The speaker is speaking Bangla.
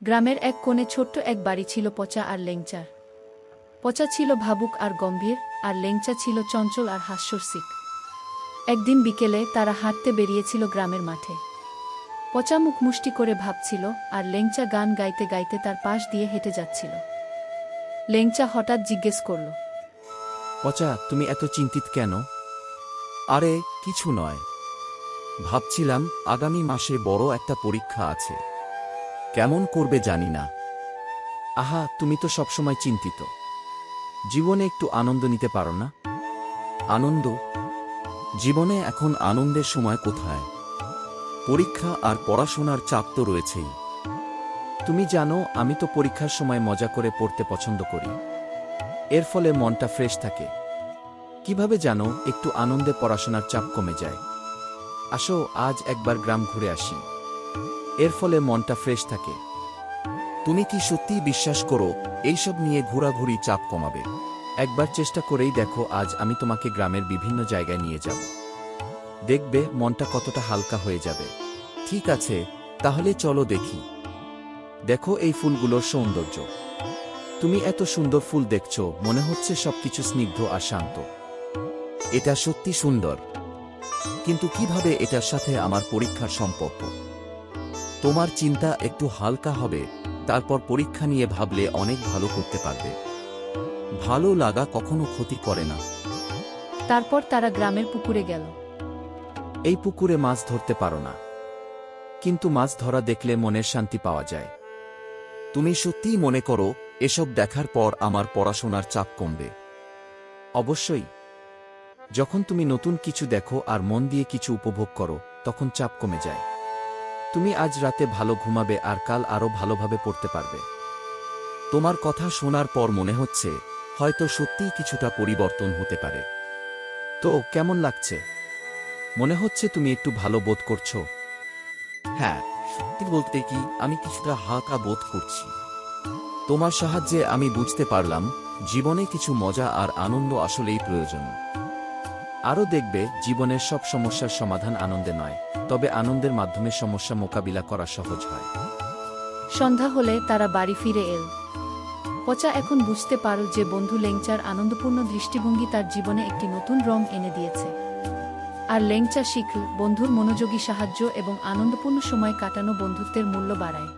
গ্রামের এক কোণে ছোট্ট এক বাড়ি ছিল পচা আর লেংচার। পচা ছিল ভাবুক আর গম্ভীর, আর লেংচা ছিল চঞ্চল আর হাস্যরসিক। একদিন বিকেলে তারা হাঁটতে বেরিয়েছিল গ্রামের মাঠে। পচা মুখ মুষ্টি করে ভাবছিল, আর লেংচা গান গাইতে গাইতে তার পাশ দিয়ে হেঁটে যাচ্ছিল। লেংচা হঠাৎ জিজ্ঞেস করল, পচা, তুমি এত চিন্তিত কেন? আরে কিছু নয়, ভাবছিলাম আগামী মাসে বড় একটা পরীক্ষা আছে, কেমন করবে জানি না। আহা, তুমি তো সবসময় চিন্তিত, জীবনে একটু আনন্দ নিতে পারো না? আনন্দ? জীবনে এখন আনন্দের সময় কোথায়? পরীক্ষা আর পড়াশোনার চাপ তো রয়েছেই। তুমি জানো, আমি তো পরীক্ষার সময় মজা করে পড়তে পছন্দ করি, এর ফলে মনটা ফ্রেশ থাকে। কিভাবে জানো, একটু আনন্দে পড়াশোনার চাপ কমে যায়। আসো, আজ একবার গ্রাম ঘুরে আসি, এর ফলে মনটা ফ্রেশ থাকে। তুমি কি সত্যিই বিশ্বাস করো এইসব নিয়ে ঘোরাঘুরি চাপ কমাবে? একবার চেষ্টা করেই দেখো, আজ আমি তোমাকে গ্রামের বিভিন্ন জায়গায় নিয়ে যাব, দেখবে মনটা কতটা হালকা হয়ে যাবে। ঠিক আছে, তাহলে চলো দেখি। দেখো এই ফুলগুলোর সৌন্দর্য, তুমি এত সুন্দর ফুল দেখছো, মনে হচ্ছে সবকিছু স্নিগ্ধ আর শান্ত। এটা সত্যি সুন্দর, কিন্তু কিভাবে এটার সাথে আমার পরীক্ষার সম্পর্ক? তোমার চিন্তা একটু হালকা হবে, তারপর পরীক্ষা নিয়ে ভাবলে অনেক ভালো করতে পারবে। ভালো লাগা কখনো ক্ষতি করে না। তারপর তারা গ্রামের পুকুরে গেল। এই পুকুরে মাছ ধরতে পারো না, কিন্তু মাছ ধরা দেখলে মনের শান্তি পাওয়া যায়। তুমি সত্যিই মনে করো এসব দেখার পর আমার পড়াশোনার চাপ কমবে? অবশ্যই। যখন তুমি নতুন কিছু দেখো আর মন দিয়ে কিছু উপভোগ করো, তখন চাপ কমে যায়। তুমি আজ রাতে ভালো ঘুমাবে আর কাল আরো ভালোভাবে পড়তে পারবে। তোমার কথা শোনার পর মনে হচ্ছে হয়তো সত্যিই কিছুটা পরিবর্তন হতে পারে। তো কেমন লাগছে? মনে হচ্ছে তুমি একটু ভালো বোধ করছো? হ্যাঁ, সত্যি বলতে কি, আমি কিছুটা হালকা বোধ করছি। তোমার সাহায্যে আমি বুঝতে পারলাম জীবনে কিছু মজা আর আনন্দ আসলেই প্রয়োজন। আরও দেখবে, জীবনের সব সমস্যার সমাধান আনন্দে নয়, তবে আনন্দের মাধ্যমে সমস্যা মোকাবিলা করা সহজ হয়। সন্ধ্যা হলে তারা বাড়ি ফিরে এল। পচা এখন বুঝতে পারল যে বন্ধু লেংচার আনন্দপূর্ণ দৃষ্টিভঙ্গি তার জীবনে একটি নতুন রং এনে দিয়েছে। আর লেংচা শিখল, বন্ধুর মনোযোগী সাহায্য এবং আনন্দপূর্ণ সময় কাটানো বন্ধুত্বের মূল্য বাড়ায়।